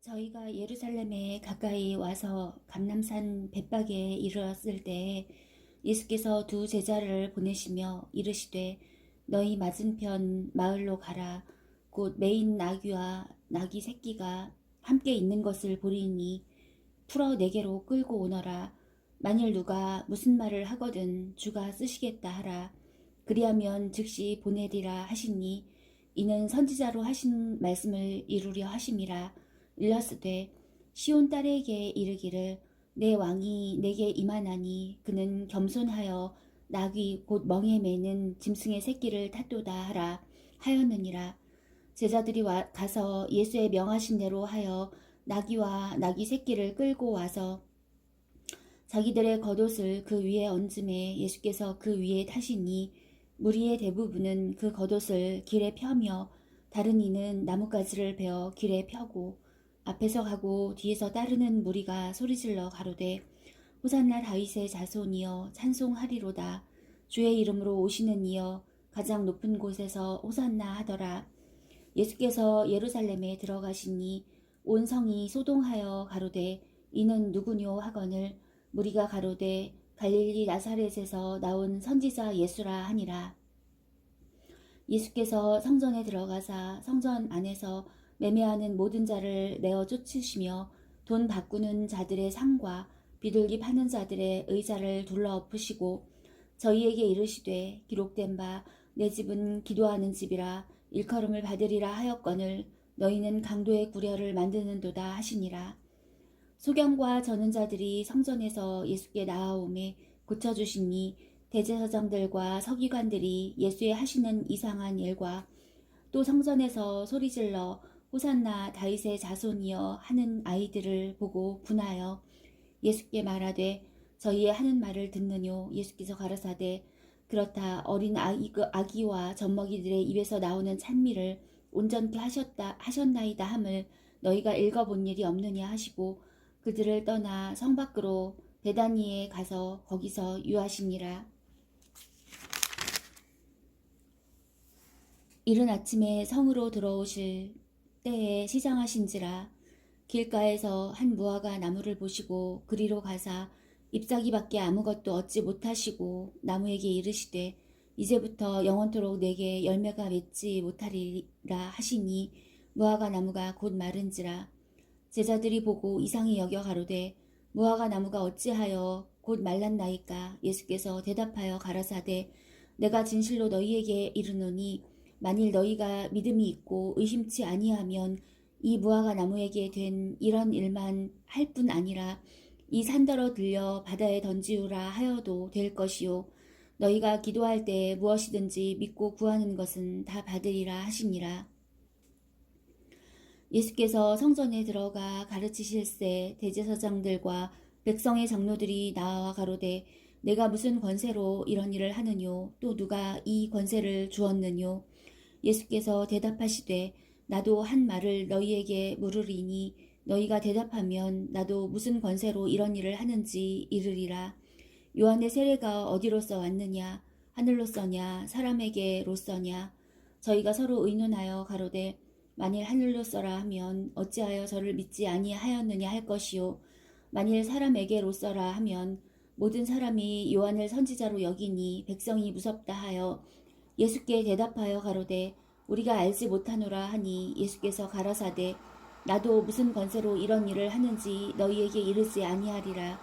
저희가 예루살렘에 가까이 와서 감람산 bet박에 이르렀을 때 예수께서 두 제자를 보내시며 이르시되 너희 맞은편 마을로 가라. 곧 매인 나귀와 나귀 새끼가 함께 있는 것을 보리니 풀어 내게로 끌고 오너라. 만일 누가 무슨 말을 하거든 주가 쓰시겠다 하라. 그리하면 즉시 보내리라 하시니 이는 선지자로 하신 말씀을 이루려 하심이라. 일러스되 시온 딸에게 이르기를 내 왕이 내게 임하나니 그는 겸손하여 나귀 곧 멍에 매는 짐승의 새끼를 탔도다 하라 하였느니라. 제자들이 가서 예수의 명하신 대로 하여 나귀와 나귀 새끼를 끌고 와서 자기들의 겉옷을 그 위에 얹음에 예수께서 그 위에 타시니 무리의 대부분은 그 겉옷을 길에 펴며 다른 이는 나뭇가지를 베어 길에 펴고 앞에서 가고 뒤에서 따르는 무리가 소리질러 가로되 호산나 다윗의 자손이여 찬송하리로다. 주의 이름으로 오시는 이여 가장 높은 곳에서 호산나 하더라. 예수께서 예루살렘에 들어가시니 온 성이 소동하여 가로되 이는 누구뇨 하거늘 무리가 가로되 갈릴리 나사렛에서 나온 선지자 예수라 하니라. 예수께서 성전에 들어가사 성전 안에서 매매하는 모든 자를 내어 쫓으시며 돈 바꾸는 자들의 상과 비둘기 파는 자들의 의자를 둘러 엎으시고 저희에게 이르시되 기록된 바 내 집은 기도하는 집이라 일컬음을 받으리라 하였거늘 너희는 강도의 구려를 만드는도다 하시니라. 소경과 저는 자들이 성전에서 예수께 나아오매 고쳐주시니 대제사장들과 서기관들이 예수의 하시는 이상한 일과 또 성전에서 소리질러 호산나 다윗의 자손이여 하는 아이들을 보고 분하여 예수께 말하되 저희의 하는 말을 듣느뇨. 예수께서 가라사대 그렇다. 어린 아기와 젖먹이들의 입에서 나오는 찬미를 온전케 하셨나이다 함을 너희가 읽어본 일이 없느냐 하시고 그들을 떠나 성 밖으로 베다니에 가서 거기서 유하시니라. 이른 아침에 성으로 들어오실 때에 시장하신지라. 길가에서 한 무화과 나무를 보시고 그리로 가사 잎사귀밖에 아무것도 얻지 못하시고 나무에게 이르시되 이제부터 영원토록 내게 열매가 맺지 못하리라 하시니 무화과 나무가 곧 마른지라. 제자들이 보고 이상히 여겨 가로되 무화과 나무가 어찌하여 곧 말랐나이까. 예수께서 대답하여 가라사대 내가 진실로 너희에게 이르노니 만일 너희가 믿음이 있고 의심치 아니하면 이 무화과 나무에게 된 이런 일만 할 뿐 아니라 이 산더러 들려 바다에 던지우라 하여도 될 것이요 너희가 기도할 때 무엇이든지 믿고 구하는 것은 다 받으리라 하시니라. 예수께서 성전에 들어가 가르치실새 대제사장들과 백성의 장로들이 나와 가로되 내가 무슨 권세로 이런 일을 하느뇨. 또 누가 이 권세를 주었느뇨. 예수께서 대답하시되 나도 한 말을 너희에게 물으리니 너희가 대답하면 나도 무슨 권세로 이런 일을 하는지 이르리라. 요한의 세례가 어디로서 왔느냐. 하늘로서냐 사람에게로서냐. 저희가 서로 의논하여 가로되 만일 하늘로서라 하면 어찌하여 저를 믿지 아니하였느냐 할 것이요 만일 사람에게로서라 하면 모든 사람이 요한을 선지자로 여기니 백성이 무섭다 하여 예수께 대답하여 가로되 우리가 알지 못하노라 하니 예수께서 가라사대 나도 무슨 권세로 이런 일을 하는지 너희에게 이르지 아니하리라.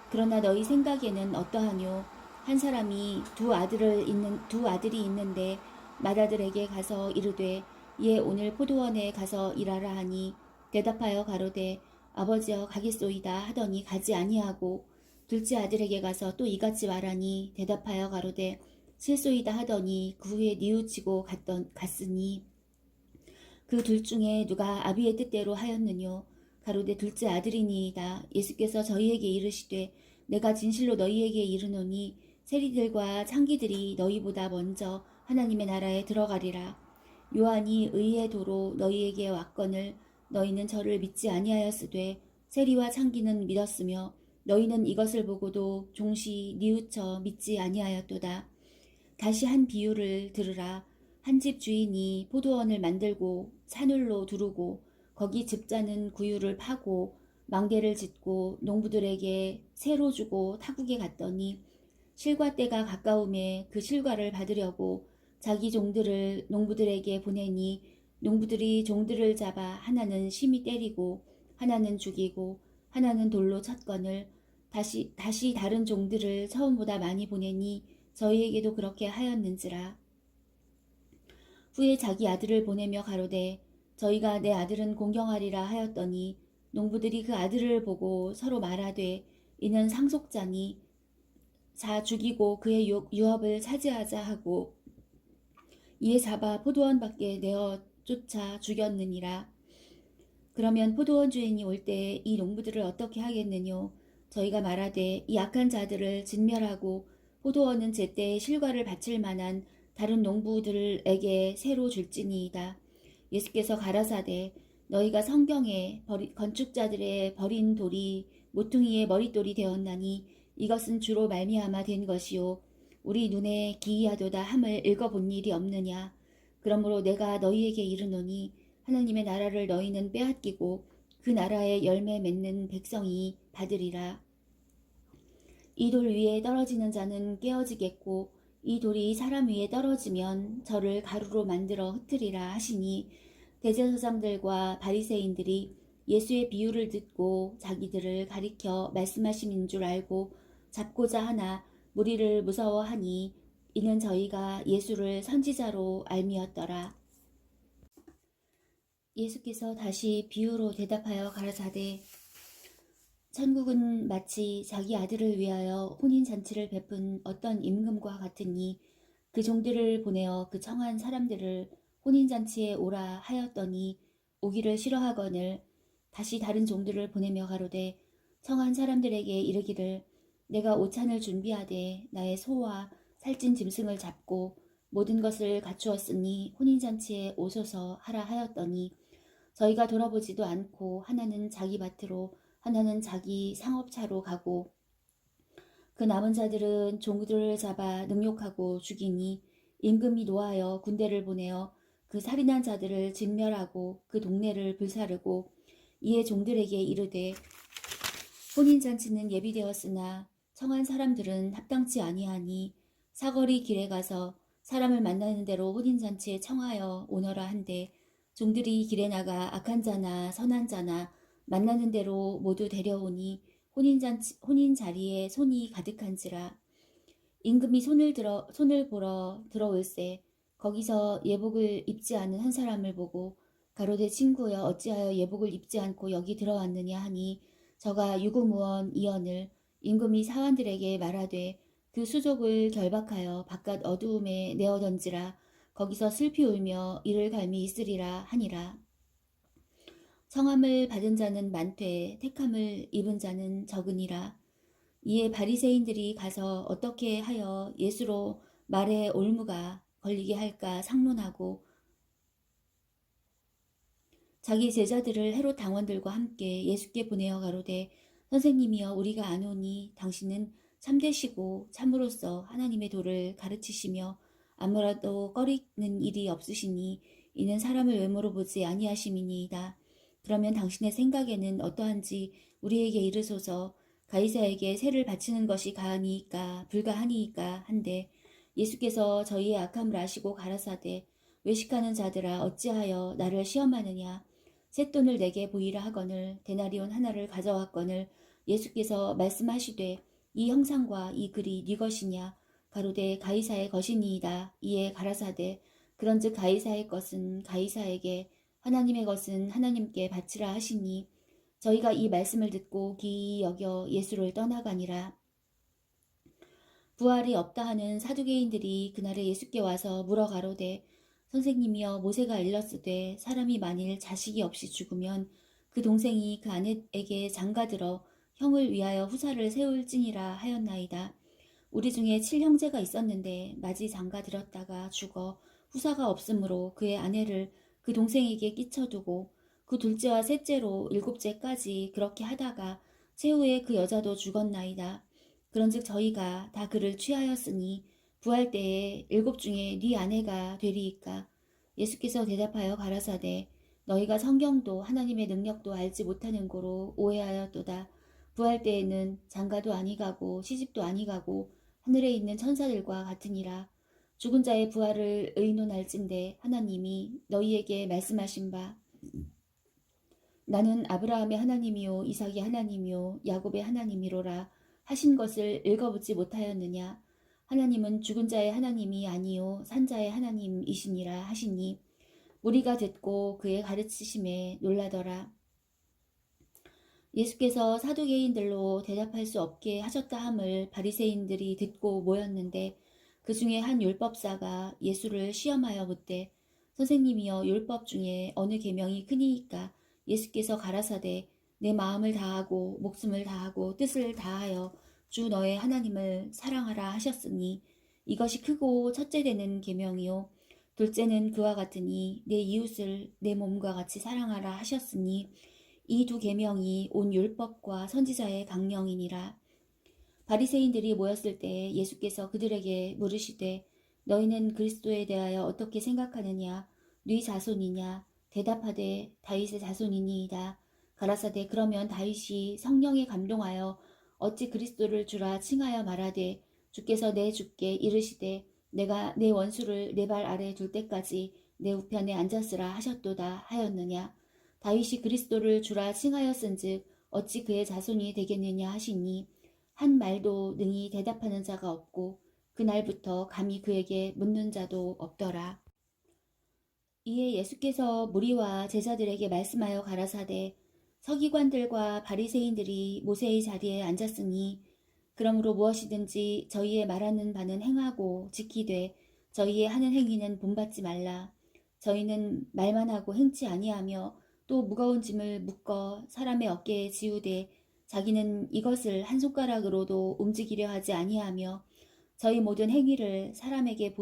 그러나 너희 생각에는 어떠하뇨. 한 사람이 두 아들이 있는데 맏아들에게 가서 이르되 얘 오늘 포도원에 가서 일하라 하니 대답하여 가로되 아버지여 가겠소이다 하더니 가지 아니하고 둘째 아들에게 가서 또 이같이 말하니 대답하여 가로되 실소이다 하더니 그 후에 뉘우치고 갔으니 그 둘 중에 누가 아비의 뜻대로 하였느뇨. 가로되 둘째 아들이니이다. 예수께서 저희에게 이르시되 내가 진실로 너희에게 이르노니 세리들과 창기들이 너희보다 먼저 하나님의 나라에 들어가리라. 요한이 의의 도로 너희에게 왔거늘 너희는 저를 믿지 아니하였으되 세리와 창기는 믿었으며 너희는 이것을 보고도 종시 뉘우쳐 믿지 아니하였도다. 다시 한 비유를 들으라. 한 집 주인이 포도원을 만들고 산울로 두르고 거기 집자는 구유를 파고 망대를 짓고 농부들에게 새로 주고 타국에 갔더니 실과 때가 가까움에 그 실과를 받으려고 자기 종들을 농부들에게 보내니 농부들이 종들을 잡아 하나는 심히 때리고 하나는 죽이고 하나는 돌로 쳤거늘 다시 다른 종들을 처음보다 많이 보내니 저희에게도 그렇게 하였는지라. 후에 자기 아들을 보내며 가로되 저희가 내 아들은 공경하리라 하였더니 농부들이 그 아들을 보고 서로 말하되 이는 상속자니 자 죽이고 그의 유업을 차지하자 하고 이에 잡아 포도원 밖에 내어 쫓아 죽였느니라. 그러면 포도원 주인이 올 때 이 농부들을 어떻게 하겠느뇨? 저희가 말하되 이 악한 자들을 진멸하고 포도원은 제때에 실과를 바칠 만한 다른 농부들에게 새로 줄지니이다. 예수께서 가라사대 너희가 성경에 건축자들의 버린 돌이 모퉁이의 머릿돌이 되었나니 이것은 주로 말미암아 된 것이요 우리 눈에 기이하도다 함을 읽어본 일이 없느냐. 그러므로 내가 너희에게 이르노니 하나님의 나라를 너희는 빼앗기고 그 나라의 열매 맺는 백성이 받으리라. 이 돌 위에 떨어지는 자는 깨어지겠고 이 돌이 사람 위에 떨어지면 저를 가루로 만들어 흩으리라 하시니 대제사장들과 바리새인들이 예수의 비유를 듣고 자기들을 가리켜 말씀하심인 줄 알고 잡고자 하나 무리를 무서워하니 이는 저희가 예수를 선지자로 알미었더라. 예수께서 다시 비유로 대답하여 가라사대 천국은 마치 자기 아들을 위하여 혼인잔치를 베푼 어떤 임금과 같으니 그 종들을 보내어 그 청한 사람들을 혼인잔치에 오라 하였더니 오기를 싫어하거늘 다시 다른 종들을 보내며 가로되 청한 사람들에게 이르기를 내가 오찬을 준비하되 나의 소와 살찐 짐승을 잡고 모든 것을 갖추었으니 혼인잔치에 오소서 하라 하였더니 저희가 돌아보지도 않고 하나는 자기 밭으로 하나는 자기 상업차로 가고 그 남은 자들은 종들을 잡아 능욕하고 죽이니 임금이 노하여 군대를 보내어 그 살인한 자들을 진멸하고 그 동네를 불사르고 이에 종들에게 이르되 혼인잔치는 예비되었으나 청한 사람들은 합당치 아니하니 사거리 길에 가서 사람을 만나는 대로 혼인잔치에 청하여 오너라 한데 종들이 길에 나가 악한 자나 선한 자나 만나는 대로 모두 데려오니 혼인 자리에 손이 가득한지라. 임금이 손을 보러 들어올세 거기서 예복을 입지 않은 한 사람을 보고 가로되 친구여 어찌하여 예복을 입지 않고 여기 들어왔느냐 하니 저가 유구무원 이언을 임금이 사환들에게 말하되 그 수족을 결박하여 바깥 어두움에 내어 던지라. 거기서 슬피 울며 이를 갈미 있으리라 하니라. 성함을 받은 자는 많되 택함을 입은 자는 적으니라. 이에 바리새인들이 가서 어떻게 하여 예수로 말에 올무가 걸리게 할까 상론하고 자기 제자들을 헤롯 당원들과 함께 예수께 보내어 가로되 선생님이여 우리가 아노니 당신은 참되시고 참으로써 하나님의 도를 가르치시며 아무라도 꺼리는 일이 없으시니 이는 사람을 외모로 보지 아니하심이니이다. 그러면 당신의 생각에는 어떠한지 우리에게 이르소서. 가이사에게 세를 바치는 것이 가하니이까 불가하니이까 한데 예수께서 저희의 악함을 아시고 가라사대 외식하는 자들아 어찌하여 나를 시험하느냐. 쇳돈을 내게 보이라 하거늘 데나리온 하나를 가져왔거늘 예수께서 말씀하시되 이 형상과 이 글이 네 것이냐. 가로되 가이사의 것이니이다. 이에 가라사대 그런즉 가이사의 것은 가이사에게 하나님의 것은 하나님께 바치라 하시니 저희가 이 말씀을 듣고 기이 여겨 예수를 떠나가니라. 부활이 없다 하는 사두개인들이 그날에 예수께 와서 물어 가로되 선생님이여 모세가 일렀으되 사람이 만일 자식이 없이 죽으면 그 동생이 그 아내에게 장가들어 형을 위하여 후사를 세울지니라 하였나이다. 우리 중에 7형제가 있었는데 마지 장가들었다가 죽어 후사가 없으므로 그의 아내를 그 동생에게 끼쳐두고 그 둘째와 셋째로 7째까지 그렇게 하다가 최후에 그 여자도 죽었나이다. 그런즉 저희가 다 그를 취하였으니 부활 때에 7 중에 네 아내가 되리이까. 예수께서 대답하여 가라사대 너희가 성경도 하나님의 능력도 알지 못하는 고로 오해하였도다. 부활 때에는 장가도 아니가고 시집도 아니가고 하늘에 있는 천사들과 같으니라. 죽은 자의 부활을 의논할진대 하나님이 너희에게 말씀하신 바 나는 아브라함의 하나님이요 이삭의 하나님이요 야곱의 하나님이로라 하신 것을 읽어보지 못하였느냐. 하나님은 죽은 자의 하나님이 아니요 산 자의 하나님이시니라 하시니 무리가 듣고 그의 가르치심에 놀라더라. 예수께서 사두개인들로 대답할 수 없게 하셨다 함을 바리새인들이 듣고 모였는데 그 중에 한 율법사가 예수를 시험하여 묻되 선생님이여 율법 중에 어느 계명이 크니이까. 예수께서 가라사대 내 마음을 다하고 목숨을 다하고 뜻을 다하여 주 너의 하나님을 사랑하라 하셨으니 이것이 크고 첫째 되는 계명이요 둘째는 그와 같으니 내 이웃을 내 몸과 같이 사랑하라 하셨으니 이 두 계명이 온 율법과 선지자의 강령이니라. 바리새인들이 모였을 때 예수께서 그들에게 물으시되 너희는 그리스도에 대하여 어떻게 생각하느냐. 네 자손이냐. 대답하되 다윗의 자손이니이다. 가라사대 그러면 다윗이 성령에 감동하여 어찌 그리스도를 주라 칭하여 말하되 주께서 내 주께 이르시되 내가 내 원수를 내 발 아래 둘 때까지 내 우편에 앉았으라 하셨도다 하였느냐. 다윗이 그리스도를 주라 칭하였은즉 어찌 그의 자손이 되겠느냐 하시니 한 말도 능히 대답하는 자가 없고 그날부터 감히 그에게 묻는 자도 없더라. 이에 예수께서 무리와 제자들에게 말씀하여 가라사대 서기관들과 바리새인들이 모세의 자리에 앉았으니 그러므로 무엇이든지 저희의 말하는 바는 행하고 지키되 저희의 하는 행위는 본받지 말라. 저희는 말만 하고 행치 아니하며 또 무거운 짐을 묶어 사람의 어깨에 지우되 자기는 이것을 한 손가락으로도 움직이려 하지 아니하며 저희 모든 행위를 사람에게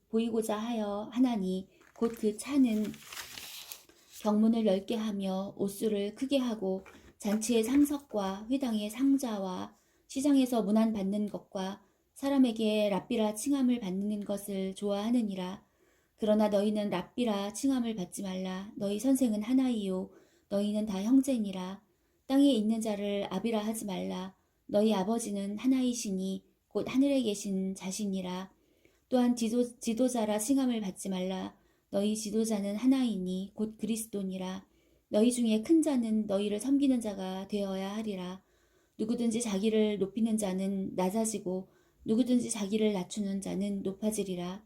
보이고자 하여 하나니 곧 그 차는 경문을 넓게 하며 옷수를 크게 하고 잔치의 상석과 회당의 상자와 시장에서 문안 받는 것과 사람에게 랍비라 칭함을 받는 것을 좋아하느니라. 그러나 너희는 랍비라 칭함을 받지 말라. 너희 선생은 하나이요 너희는 다 형제니라. 땅에 있는 자를 아비라 하지 말라. 너희 아버지는 하나이시니 곧 하늘에 계신 자신이라. 또한 지도자라 칭함을 받지 말라. 너희 지도자는 하나이니 곧 그리스도니라. 너희 중에 큰 자는 너희를 섬기는 자가 되어야 하리라. 누구든지 자기를 높이는 자는 낮아지고 누구든지 자기를 낮추는 자는 높아지리라.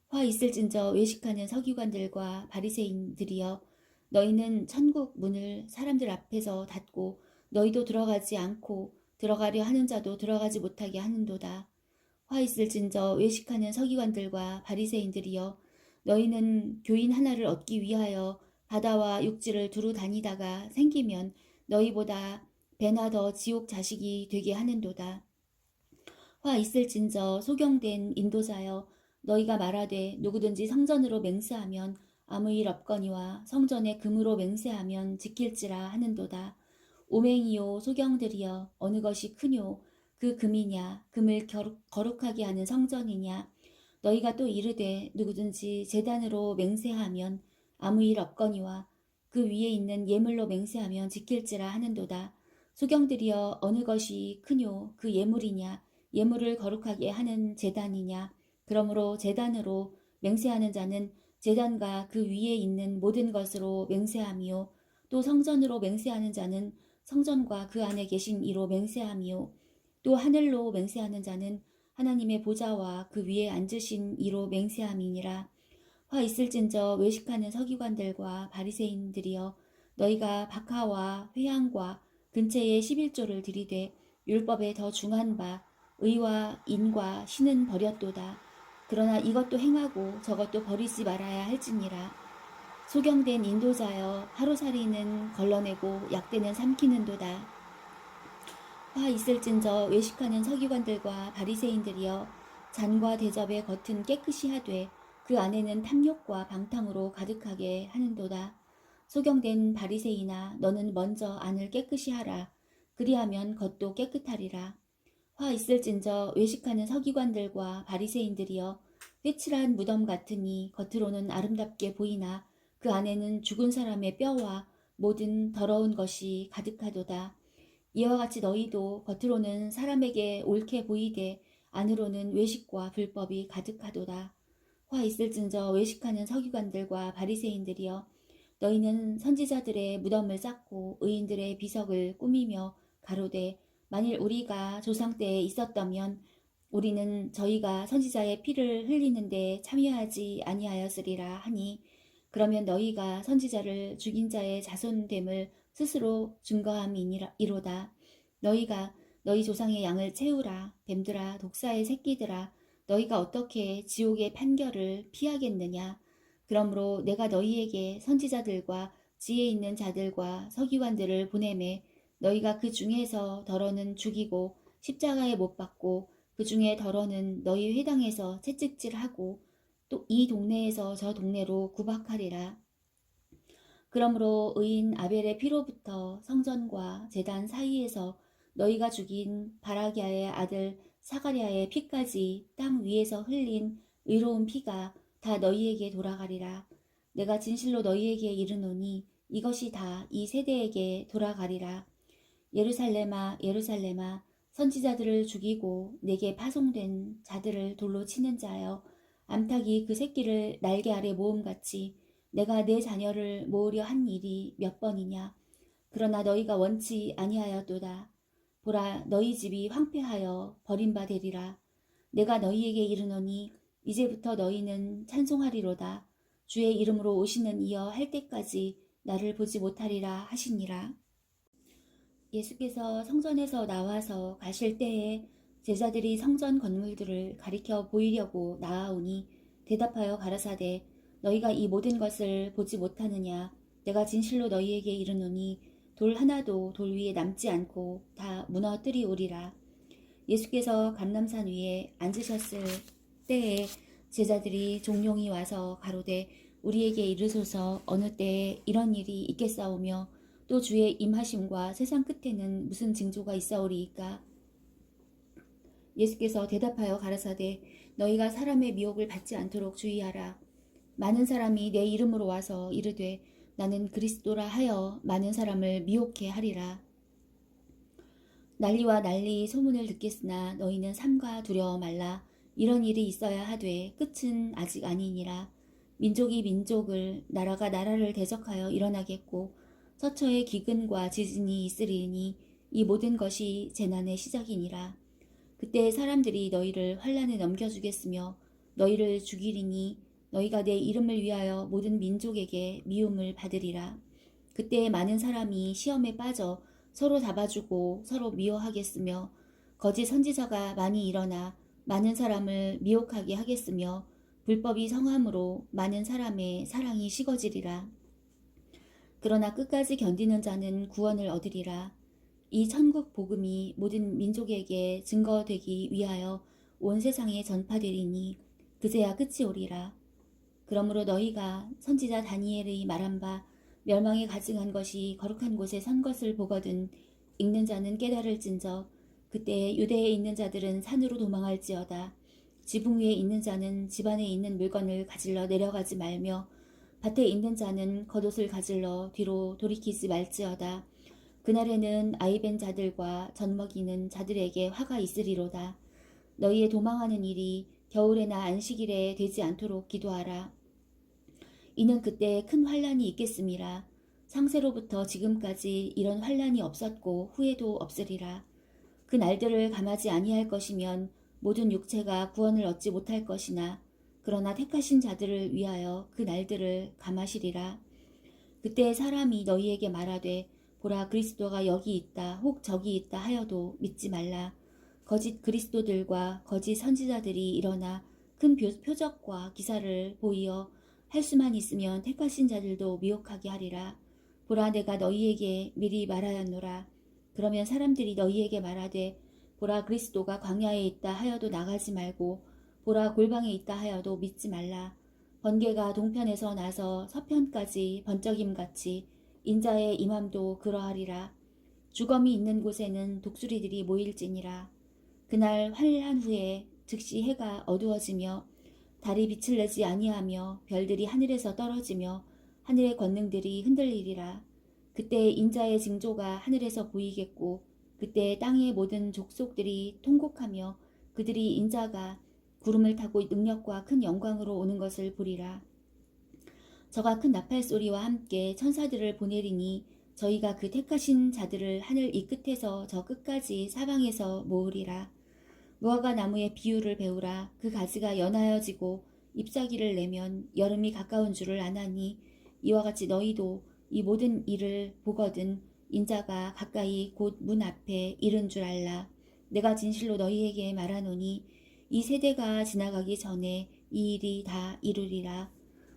화 있을진저 외식하는 서기관들과 바리새인들이여 너희는 천국 문을 사람들 앞에서 닫고 너희도 들어가지 않고 들어가려 하는 자도 들어가지 못하게 하는도다. 화 있을진저 외식하는 서기관들과 바리새인들이여 너희는 교인 하나를 얻기 위하여 바다와 육지를 두루 다니다가 생기면 너희보다 배나 더 지옥 자식이 되게 하는도다. 화 있을진저 소경된 인도자여 너희가 말하되 누구든지 성전으로 맹세하면 아무 일 없거니와 성전에 금으로 맹세하면 지킬지라 하는도다. 오맹이요 소경들이여 어느 것이 크뇨. 그 금이냐 금을 거룩하게 하는 성전이냐. 너희가 또 이르되 누구든지 제단으로 맹세하면 아무 일 없거니와 그 위에 있는 예물로 맹세하면 지킬지라 하는도다. 소경들이여 어느 것이 크뇨. 그 예물이냐 예물을 거룩하게 하는 제단이냐. 그러므로 제단으로 맹세하는 자는 제단과 그 위에 있는 모든 것으로 맹세하미요. 또 성전으로 맹세하는 자는 성전과 그 안에 계신 이로 맹세하미요. 또 하늘로 맹세하는 자는 하나님의 보좌와 그 위에 앉으신 이로 맹세함이니라. 화 있을진저 외식하는 서기관들과 바리새인들이여 너희가 박하와 회향과 근처에 11조를 들이되 율법에 더 중한 바 의와 인과 신은 버렸도다. 그러나 이것도 행하고 저것도 버리지 말아야 할지니라. 소경된 인도자여 하루살이는 걸러내고 약대는 삼키는도다. 화 있을진저 외식하는 서기관들과 바리새인들이여 잔과 대접의 겉은 깨끗이 하되 그 안에는 탐욕과 방탕으로 가득하게 하는도다. 소경된 바리새인아 너는 먼저 안을 깨끗이 하라. 그리하면 겉도 깨끗하리라. 화 있을진저 외식하는 서기관들과 바리새인들이여 회칠한 무덤 같으니 겉으로는 아름답게 보이나 그 안에는 죽은 사람의 뼈와 모든 더러운 것이 가득하도다. 이와 같이 너희도 겉으로는 사람에게 옳게 보이되 안으로는 외식과 불법이 가득하도다. 화 있을진저 외식하는 서기관들과 바리새인들이여, 너희는 선지자들의 무덤을 쌓고 의인들의 비석을 꾸미며 가로되 만일 우리가 조상 때에 있었다면 우리는 저희가 선지자의 피를 흘리는데 참여하지 아니하였으리라 하니, 그러면 너희가 선지자를 죽인 자의 자손됨을 스스로 증거함이로다. 너희가 너희 조상의 양을 채우라. 뱀들아, 독사의 새끼들아, 너희가 어떻게 지옥의 판결을 피하겠느냐. 그러므로 내가 너희에게 선지자들과 지혜 있는 자들과 서기관들을 보내매 너희가 그 중에서 더러는 죽이고 십자가에 못 박고 그 중에 더러는 너희 회당에서 채찍질하고 또 이 동네에서 저 동네로 구박하리라. 그러므로 의인 아벨의 피로부터 성전과 제단 사이에서 너희가 죽인 바라기아의 아들 사가랴의 피까지 땅 위에서 흘린 의로운 피가 다 너희에게 돌아가리라. 내가 진실로 너희에게 이르노니 이것이 다 이 세대에게 돌아가리라. 예루살렘아, 예루살렘아, 선지자들을 죽이고 내게 파송된 자들을 돌로 치는 자여, 암탉이 그 새끼를 날개 아래 모음같이 내가 내 자녀를 모으려 한 일이 몇 번이냐. 그러나 너희가 원치 아니하였도다. 보라, 너희 집이 황폐하여 버림바 되리라. 내가 너희에게 이르노니 이제부터 너희는 찬송하리로다. 주의 이름으로 오시는 이여 할 때까지 나를 보지 못하리라 하시니라. 예수께서 성전에서 나와서 가실 때에 제자들이 성전 건물들을 가리켜 보이려고 나아오니 대답하여 가라사대 너희가 이 모든 것을 보지 못하느냐. 내가 진실로 너희에게 이르노니 돌 하나도 돌 위에 남지 않고 다 무너뜨리우리라. 예수께서 감람산 위에 앉으셨을 때에 제자들이 종용이 와서 가로되 우리에게 이르소서 어느 때에 이런 일이 있겠사오며 또 주의 임하심과 세상 끝에는 무슨 징조가 있사오리이까. 예수께서 대답하여 가라사대 너희가 사람의 미혹을 받지 않도록 주의하라. 많은 사람이 내 이름으로 와서 이르되 나는 그리스도라 하여 많은 사람을 미혹해 하리라. 난리와 난리 소문을 듣겠으나 너희는 삼가 두려워 말라. 이런 일이 있어야 하되 끝은 아직 아니니라. 민족이 민족을, 나라가 나라를 대적하여 일어나겠고 서처에 기근과 지진이 있으리니 이 모든 것이 재난의 시작이니라. 그때 사람들이 너희를 환난에 넘겨주겠으며 너희를 죽이리니 너희가 내 이름을 위하여 모든 민족에게 미움을 받으리라. 그때 많은 사람이 시험에 빠져 서로 잡아주고 서로 미워하겠으며 거짓 선지자가 많이 일어나 많은 사람을 미혹하게 하겠으며 불법이 성함으로 많은 사람의 사랑이 식어지리라. 그러나 끝까지 견디는 자는 구원을 얻으리라. 이 천국 복음이 모든 민족에게 증거되기 위하여 온 세상에 전파되리니 그제야 끝이 오리라. 그러므로 너희가 선지자 다니엘의 말한 바 멸망에 가증한 것이 거룩한 곳에 선 것을 보거든 읽는 자는 깨달을진저 그때 유대에 있는 자들은 산으로 도망할지어다. 지붕 위에 있는 자는 집 안에 있는 물건을 가질러 내려가지 말며 밭에 있는 자는 겉옷을 가질러 뒤로 돌이키지 말지어다. 그날에는 아이벤 자들과 젖먹이는 자들에게 화가 있으리로다. 너희의 도망하는 일이 겨울에나 안식일에 되지 않도록 기도하라. 이는 그때 큰 환란이 있겠음이라. 상세로부터 지금까지 이런 환란이 없었고 후에도 없으리라. 그 날들을 감하지 아니할 것이면 모든 육체가 구원을 얻지 못할 것이나 그러나 택하신 자들을 위하여 그 날들을 감하시리라. 그때 사람이 너희에게 말하되 보라 그리스도가 여기 있다 혹 저기 있다 하여도 믿지 말라. 거짓 그리스도들과 거짓 선지자들이 일어나 큰 표적과 기사를 보이어 할 수만 있으면 택하신 자들도 미혹하게 하리라. 보라 내가 너희에게 미리 말하였노라. 그러면 사람들이 너희에게 말하되 보라 그리스도가 광야에 있다 하여도 나가지 말고 보라 골방에 있다 하여도 믿지 말라. 번개가 동편에서 나서 서편까지 번쩍임같이 인자의 임함도 그러하리라. 주검이 있는 곳에는 독수리들이 모일지니라. 그날 환란 후에 즉시 해가 어두워지며 달이 빛을 내지 아니하며 별들이 하늘에서 떨어지며 하늘의 권능들이 흔들리리라. 그때 인자의 징조가 하늘에서 보이겠고 그때 땅의 모든 족속들이 통곡하며 그들이 인자가 구름을 타고 능력과 큰 영광으로 오는 것을 보리라. 저가 큰 나팔 소리와 함께 천사들을 보내리니 저희가 그 택하신 자들을 하늘 이 끝에서 저 끝까지 사방에서 모으리라. 무화과 나무의 비유를 배우라. 그 가지가 연하여지고 잎사귀를 내면 여름이 가까운 줄을 아나니 이와 같이 너희도 이 모든 일을 보거든 인자가 가까이 곧 문 앞에 이른 줄 알라. 내가 진실로 너희에게 말하노니 이 세대가 지나가기 전에 이 일이 다 이루리라.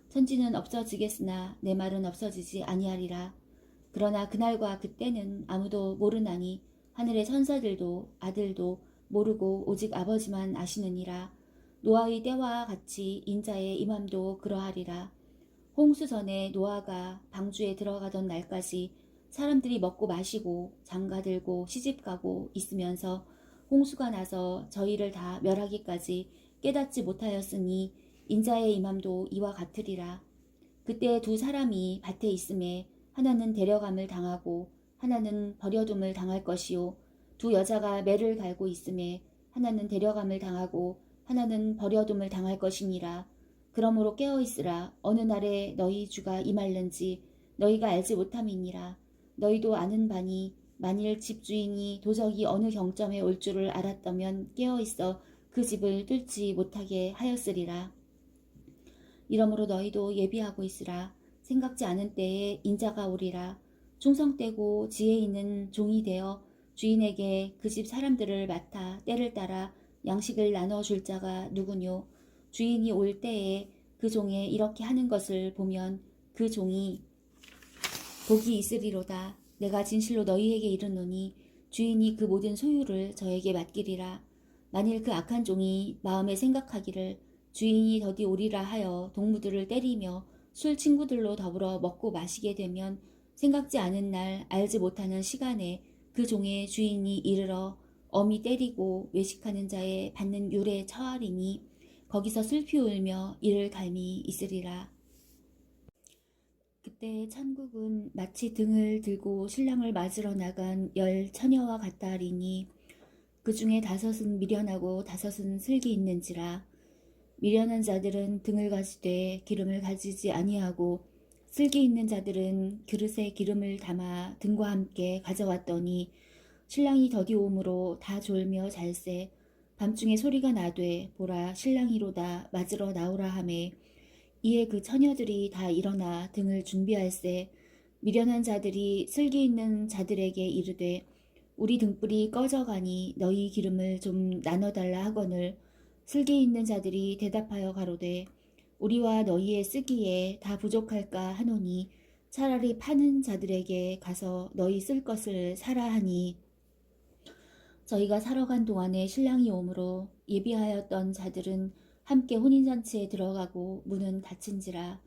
천지는 없어지겠으나 내 말은 없어지지 아니하리라. 그러나 그날과 그때는 아무도 모르나니 하늘의 천사들도 아들도 모르고 오직 아버지만 아시느니라. 노아의 때와 같이 인자의 임함도 그러하리라. 홍수 전에 노아가 방주에 들어가던 날까지 사람들이 먹고 마시고 장가들고 시집가고 있으면서 홍수가 나서 저희를 다 멸하기까지 깨닫지 못하였으니 인자의 임함도 이와 같으리라. 그때 두 사람이 밭에 있음에 하나는 데려감을 당하고 하나는 버려둠을 당할 것이요 두 여자가 매를 갈고 있음에 하나는 데려감을 당하고 하나는 버려둠을 당할 것이니라. 그러므로 깨어있으라. 어느 날에 너희 주가 임할는지 너희가 알지 못함이니라. 너희도 아는 바니 만일 집주인이 도적이 어느 경점에 올 줄을 알았다면 깨어있어 그 집을 뚫지 못하게 하였으리라. 이러므로 너희도 예비하고 있으라. 생각지 않은 때에 인자가 오리라. 충성되고 지혜 있는 종이 되어 주인에게 그 집 사람들을 맡아 때를 따라 양식을 나눠줄 자가 누구뇨. 주인이 올 때에 그 종에 이렇게 하는 것을 보면 그 종이 복이 있으리로다. 내가 진실로 너희에게 이르노니 주인이 그 모든 소유를 저에게 맡기리라. 만일 그 악한 종이 마음에 생각하기를 주인이 더디 오리라 하여 동무들을 때리며 술 친구들로 더불어 먹고 마시게 되면 생각지 않은 날 알지 못하는 시간에 그 종의 주인이 이르러 엄히 때리고 외식하는 자의 받는 율에 처하리니 거기서 슬피 울며 이를 갈미 있으리라. 그때 천국은 마치 등을 들고 신랑을 맞으러 나간 10 처녀와 같다 하리니 그 중에 5은 미련하고 5은 슬기 있는지라. 미련한 자들은 등을 가지되 기름을 가지지 아니하고 슬기 있는 자들은 그릇에 기름을 담아 등과 함께 가져왔더니 신랑이 더디 오므로 다 졸며 잘세. 밤중에 소리가 나되 보라 신랑이로다 맞으러 나오라 하매 이에 그 처녀들이 다 일어나 등을 준비할세. 미련한 자들이 슬기 있는 자들에게 이르되 우리 등불이 꺼져가니 너희 기름을 좀 나눠달라 하거늘 슬기 있는 자들이 대답하여 가로되 우리와 너희의 쓰기에 다 부족할까 하노니 차라리 파는 자들에게 가서 너희 쓸 것을 사라 하니 저희가 사러 간 동안에 신랑이 오므로 예비하였던 자들은 함께 혼인잔치에 들어가고 문은 닫힌지라.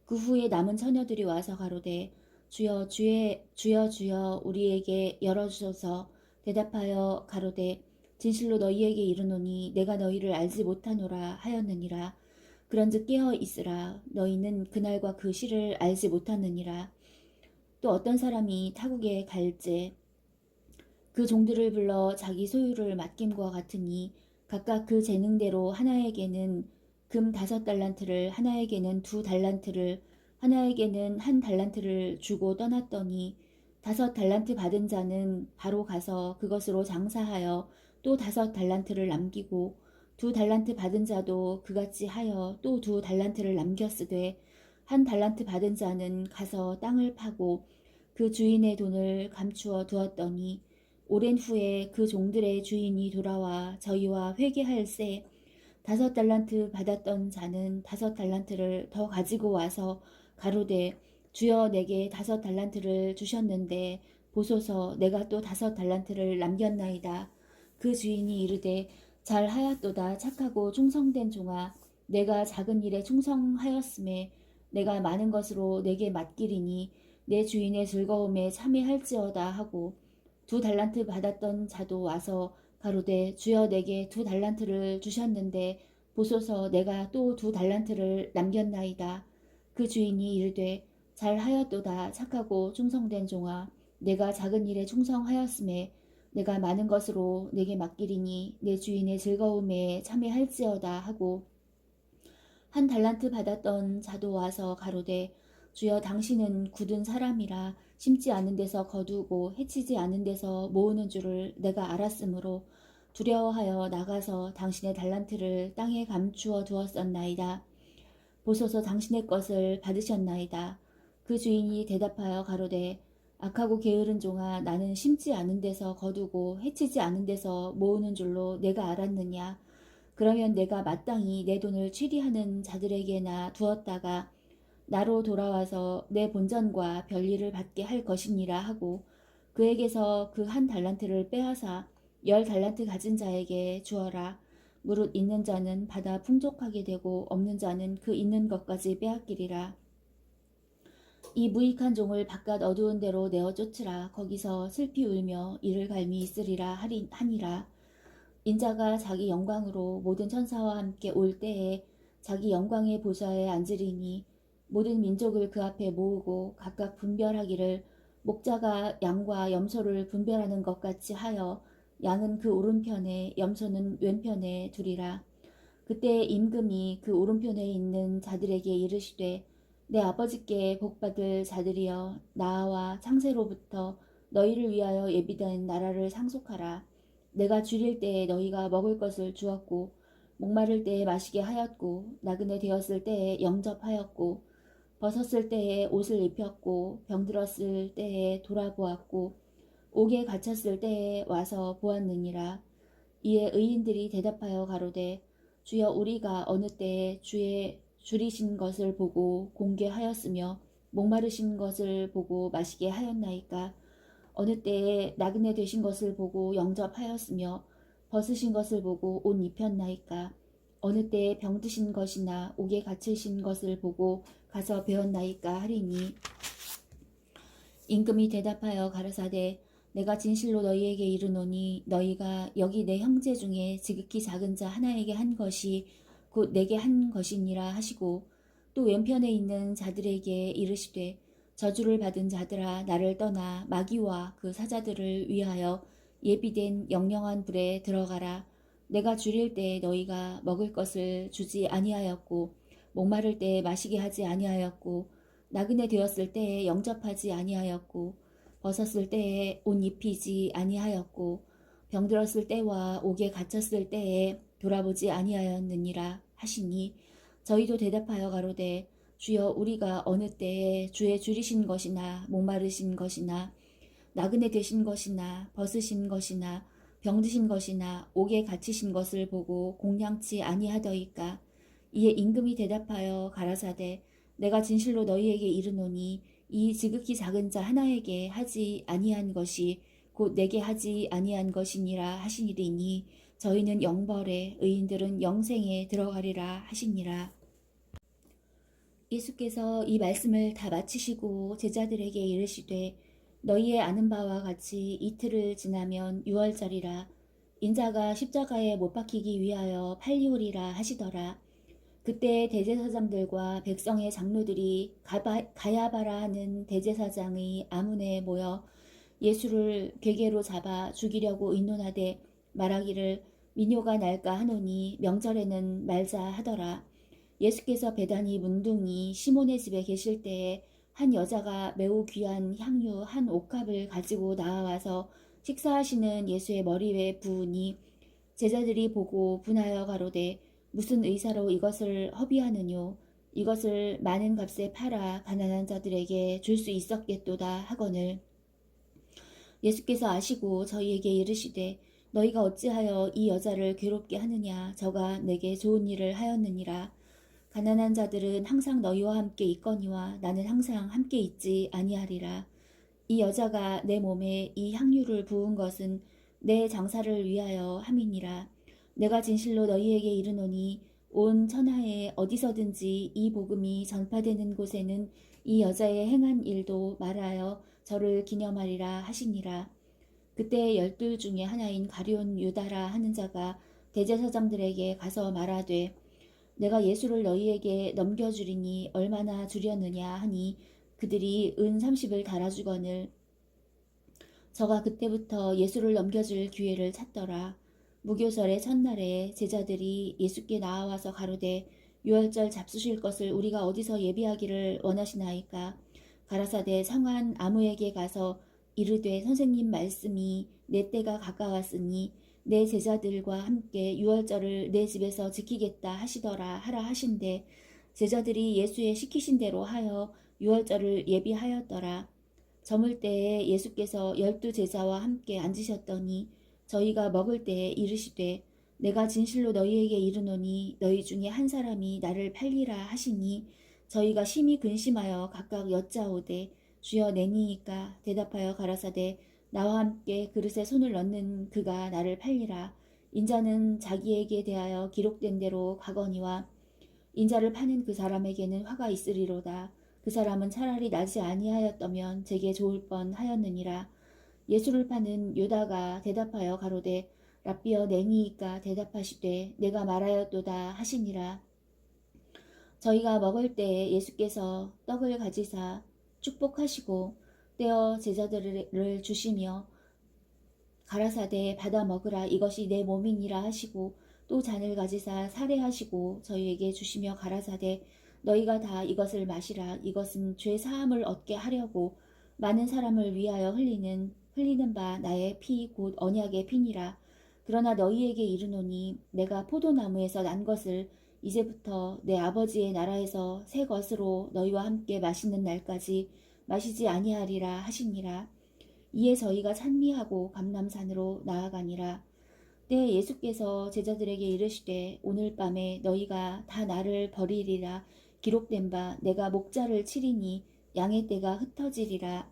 그 후에 남은 처녀들이 와서 가로되 주여 주여 우리에게 열어주소서. 대답하여 가로되 진실로 너희에게 이르노니 내가 너희를 알지 못하노라 하였느니라. 그런즉 깨어 있으라. 너희는 그날과 그 시를 알지 못하느니라. 또 어떤 사람이 타국에 갈제 그 종들을 불러 자기 소유를 맡김과 같으니 각각 그 재능대로 하나에게는 금 5달란트를 하나에게는 2달란트를 하나에게는 1달란트를 주고 떠났더니 5달란트 받은 자는 바로 가서 그것으로 장사하여 또 5달란트를 남기고 2달란트 받은 자도 그같이 하여 또 2달란트를 남겼으되 1달란트 받은 자는 가서 땅을 파고 그 주인의 돈을 감추어 두었더니 오랜 후에 그 종들의 주인이 돌아와 저희와 회개할세 5달란트 받았던 자는 5달란트를 더 가지고 와서 가로되 주여 내게 5달란트를 주셨는데 보소서 내가 또 5달란트를 남겼나이다. 그 주인이 이르되 잘하였도다 착하고 충성된 종아 내가 작은 일에 충성하였음에 내가 많은 것으로 내게 맡기리니 내 주인의 즐거움에 참여할지어다 하고 2달란트 받았던 자도 와서 가로되 주여 내게 2달란트를 주셨는데 보소서 내가 또 2달란트를 남겼나이다. 그 주인이 이르되 잘하였도다. 착하고 충성된 종아, 내가 작은 일에 충성하였음에 내가 많은 것으로 내게 맡기리니 내 주인의 즐거움에 참여할지어다 하고, 한 달란트 받았던 자도 와서 가로되, 주여, 당신은 굳은 사람이라 심지 않은 데서 거두고 해치지 않은 데서 모으는 줄을 내가 알았으므로 두려워하여 나가서 당신의 달란트를 땅에 감추어 두었었나이다. 보소서, 당신의 것을 받으셨나이다. 그 주인이 대답하여 가로되, 악하고 게으른 종아, 나는 심지 않은 데서 거두고 해치지 않은 데서 모으는 줄로 내가 알았느냐. 그러면 내가 마땅히 내 돈을 취리하는 자들에게나 두었다가 나로 돌아와서 내 본전과 별일을 받게 할 것이니라 하고, 그에게서 그 한 달란트를 빼앗아 10달란트 가진 자에게 주어라. 무릇 있는 자는 받아 풍족하게 되고 없는 자는 그 있는 것까지 빼앗기리라. 이 무익한 종을 바깥 어두운 데로 내어 쫓으라. 거기서 슬피 울며 이를 갈미 있으리라 하니라. 인자가 자기 영광으로 모든 천사와 함께 올 때에 자기 영광의 보좌에 앉으리니 모든 민족을 그 앞에 모으고 각각 분별하기를, 목자가 양과 염소를 분별하는 것 같이 하여 양은 그 오른편에 염소는 왼편에 두리라. 그때 임금이 그 오른편에 있는 자들에게 이르시되, 내 아버지께 복받을 자들이여, 나와 창세로부터 너희를 위하여 예비된 나라를 상속하라. 내가 줄일 때에 너희가 먹을 것을 주었고, 목마를 때에 마시게 하였고, 나그네 되었을 때에 영접하였고, 벗었을 때에 옷을 입혔고, 병들었을 때에 돌아보았고, 옥에 갇혔을 때에 와서 보았느니라. 이에 의인들이 대답하여 가로되, 주여, 우리가 어느 때에 주의 줄이신 것을 보고 공개하였으며 목마르신 것을 보고 마시게 하였나이까. 어느 때에 나그네 되신 것을 보고 영접하였으며 벗으신 것을 보고 옷 입혔나이까. 어느 때에 병드신 것이나 옥에 갇히신 것을 보고 가서 배웠나이까 하리니, 임금이 대답하여 가라사대, 내가 진실로 너희에게 이르노니 너희가 여기 내 형제 중에 지극히 작은 자 하나에게 한 것이 곧 내게 한 것이니라 하시고, 또 왼편에 있는 자들에게 이르시되, 저주를 받은 자들아, 나를 떠나 마귀와 그 사자들을 위하여 예비된 영영한 불에 들어가라. 내가 줄일 때 너희가 먹을 것을 주지 아니하였고, 목마를 때 마시게 하지 아니하였고, 나그네 되었을 때에 영접하지 아니하였고, 벗었을 때에 옷 입히지 아니하였고, 병들었을 때와 옥에 갇혔을 때에 돌아보지 아니하였느니라 하시니, 저희도 대답하여 가로되, 주여, 우리가 어느 때에 주의 줄이신 것이나 목마르신 것이나 나그네 되신 것이나 벗으신 것이나 병드신 것이나 옥에 갇히신 것을 보고 공양치 아니하더이까. 이에 임금이 대답하여 가라사대, 내가 진실로 너희에게 이르노니 이 지극히 작은 자 하나에게 하지 아니한 것이 곧 내게 하지 아니한 것이니라 하시니리니, 저희는 영벌에 의인들은 영생에 들어가리라 하시니라. 예수께서 이 말씀을 다 마치시고 제자들에게 이르시되, 너희의 아는 바와 같이 이틀을 지나면 유월절이라. 인자가 십자가에 못 박히기 위하여 팔리오리라 하시더라. 그때 대제사장들과 백성의 장로들이 가야바라 하는 대제사장의 아문에 모여 예수를 괴계로 잡아 죽이려고 의논하되 말하기를, 민요가 날까 하노니 명절에는 말자 하더라. 예수께서 베다니 문둥이 시몬의 집에 계실 때에 한 여자가 매우 귀한 향유 한 옥합을 가지고 나와서 식사하시는 예수의 머리 위에 부으니, 제자들이 보고 분하여 가로되, 무슨 의사로 이것을 허비하느뇨? 이것을 많은 값에 팔아 가난한 자들에게 줄 수 있었겠도다 하거늘. 예수께서 아시고 저희에게 이르시되, 너희가 어찌하여 이 여자를 괴롭게 하느냐? 저가 내게 좋은 일을 하였느니라. 가난한 자들은 항상 너희와 함께 있거니와 나는 항상 함께 있지 아니하리라. 이 여자가 내 몸에 이 향유를 부은 것은 내 장사를 위하여 함이니라. 내가 진실로 너희에게 이르노니 온 천하에 어디서든지 이 복음이 전파되는 곳에는 이 여자의 행한 일도 말하여 저를 기념하리라 하시니라. 그때 12 중에 하나인 가룟 유다라 하는 자가 대제사장들에게 가서 말하되, 내가 예수를 너희에게 넘겨주리니 얼마나 주려느냐 하니, 그들이 은 30을 달아주거늘 저가 그때부터 예수를 넘겨줄 기회를 찾더라. 무교절의 첫날에 제자들이 예수께 나와서 가로되 유월절 잡수실 것을 우리가 어디서 예비하기를 원하시나이까. 가라사대 성한 아무에게 가서 이르되 선생님 말씀이 내 때가 가까웠으니 내 제자들과 함께 유월절을 내 집에서 지키겠다 하시더라 하라 하신대. 제자들이 예수의 시키신 대로 하여 유월절을 예비하였더라. 저물 때에 예수께서 12제자와 함께 앉으셨더니 저희가 먹을 때에 이르시되 내가 진실로 너희에게 이르노니 너희 중에 한 사람이 나를 팔리라 하시니 저희가 심히 근심하여 각각 여짜오되 주여 내니이까. 대답하여 가라사대 나와 함께 그릇에 손을 넣는 그가 나를 팔리라. 인자는 자기에게 대하여 기록된 대로 가거니와 인자를 파는 그 사람에게는 화가 있으리로다. 그 사람은 차라리 나지 아니하였다면 제게 좋을 뻔하였느니라. 예수를 파는 유다가 대답하여 가로되 랍비여 내니이까. 대답하시되 내가 말하였도다 하시니라. 저희가 먹을 때에 예수께서 떡을 가지사 축복하시고 떼어 제자들을 주시며 가라사대 받아 먹으라 이것이 내 몸이니라 하시고 또 잔을 가지사 살해하시고 저희에게 주시며 가라사대 너희가 다 이것을 마시라. 이것은 죄 사함을 얻게 하려고 많은 사람을 위하여 흘리는 바 나의 피 곧 언약의 피니라. 그러나 너희에게 이르노니 내가 포도나무에서 난 것을 이제부터 내 아버지의 나라에서 새 것으로 너희와 함께 마시는 날까지 마시지 아니하리라 하시니라. 이에 저희가 찬미하고 감람산으로 나아가니라. 때에 예수께서 제자들에게 이르시되 오늘 밤에 너희가 다 나를 버리리라. 기록된 바 내가 목자를 치리니 양의 떼가 흩어지리라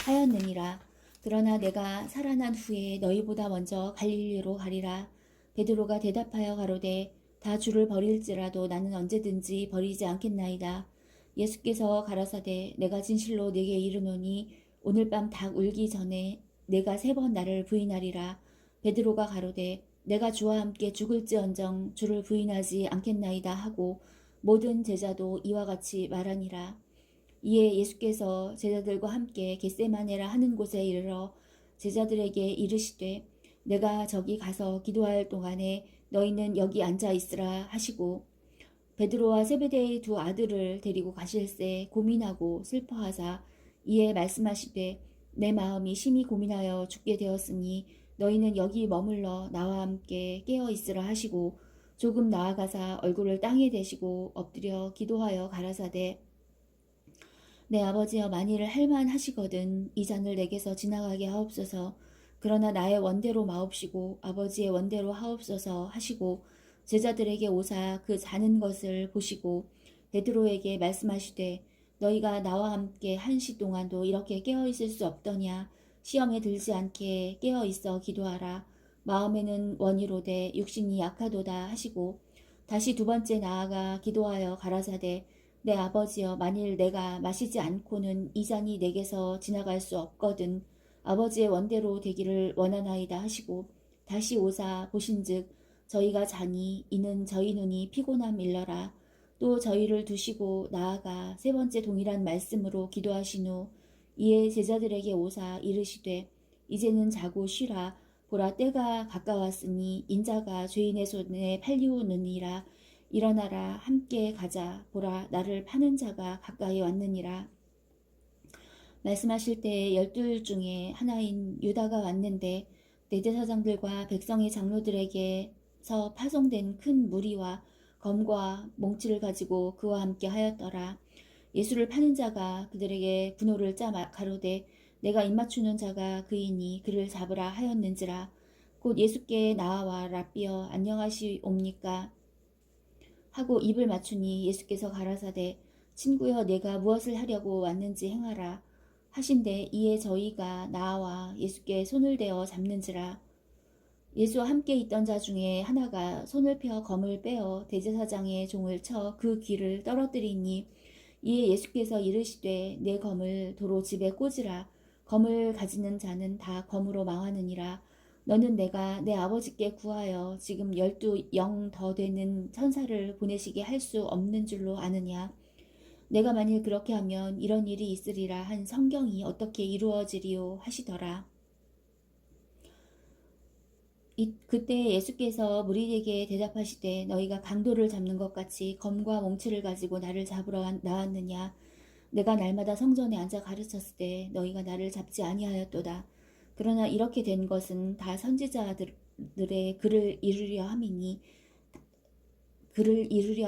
하였느니라. 그러나 내가 살아난 후에 너희보다 먼저 갈릴리로 가리라. 베드로가 대답하여 가로되 다 주를 버릴지라도 나는 언제든지 버리지 않겠나이다. 예수께서 가라사대 내가 진실로 네게 이르노니 오늘 밤 닭 울기 전에 내가 3번 나를 부인하리라. 베드로가 가로되 내가 주와 함께 죽을지언정 주를 부인하지 않겠나이다 하고 모든 제자도 이와 같이 말하니라. 이에 예수께서 제자들과 함께 겟세마네라 하는 곳에 이르러 제자들에게 이르시되 내가 저기 가서 기도할 동안에 너희는 여기 앉아 있으라 하시고 베드로와 세베대의 2 아들을 데리고 가실새 고민하고 슬퍼하사 이에 말씀하시되 내 마음이 심히 고민하여 죽게 되었으니 너희는 여기 머물러 나와 함께 깨어 있으라 하시고 조금 나아가사 얼굴을 땅에 대시고 엎드려 기도하여 가라사대 내 아버지여 만일 할만하시거든 이 잔을 내게서 지나가게 하옵소서. 그러나 나의 원대로 마옵시고 아버지의 원대로 하옵소서 하시고 제자들에게 오사 그 자는 것을 보시고 베드로에게 말씀하시되 너희가 나와 함께 1시 동안도 이렇게 깨어 있을 수 없더냐. 시험에 들지 않게 깨어 있어 기도하라. 마음에는 원이로되 육신이 약하도다 하시고 다시 2번째 나아가 기도하여 가라사대 내 아버지여 만일 내가 마시지 않고는 이 잔이 내게서 지나갈 수 없거든 아버지의 원대로 되기를 원하나이다 하시고 다시 오사 보신즉 저희가 자니 이는 저희 눈이 피곤함 일러라. 또 저희를 두시고 나아가 3번째 동일한 말씀으로 기도하신 후 이에 제자들에게 오사 이르시되 이제는 자고 쉬라. 보라 때가 가까웠으니 인자가 죄인의 손에 팔리우느니라. 일어나라 함께 가자. 보라 나를 파는 자가 가까이 왔느니라. 말씀하실 때에 12 중에 하나인 유다가 왔는데 대제사장들과 백성의 장로들에게서 파송된 큰 무리와 검과 몽치를 가지고 그와 함께 하였더라. 예수를 파는 자가 그들에게 분호를 짜 가로되 내가 입맞추는 자가 그이니 그를 잡으라 하였는지라. 곧 예수께 나와 랍비여 안녕하시옵니까 하고 입을 맞추니 예수께서 가라사대 친구여 내가 무엇을 하려고 왔는지 행하라 하신대. 이에 저희가 나와 예수께 손을 대어 잡는지라. 예수와 함께 있던 자 중에 하나가 손을 펴 검을 빼어 대제사장의 종을 쳐 그 귀를 떨어뜨리니 이에 예수께서 이르시되 내 검을 도로 집에 꽂으라. 검을 가지는 자는 다 검으로 망하느니라. 너는 내가 내 아버지께 구하여 지금 12 영 더 되는 천사를 보내시게 할 수 없는 줄로 아느냐. 내가 만일 그렇게 하면 이런 일이 있으리라 한 성경이 어떻게 이루어지리요 하시더라. 그때 예수께서 무리에게 대답하시되 너희가 강도를 잡는 것 같이 검과 몽치를 가지고 나를 잡으러 나왔느냐. 내가 날마다 성전에 앉아 가르쳤을 때 너희가 나를 잡지 아니하였도다. 그러나 이렇게 된 것은 다 선지자들의 그를 이루려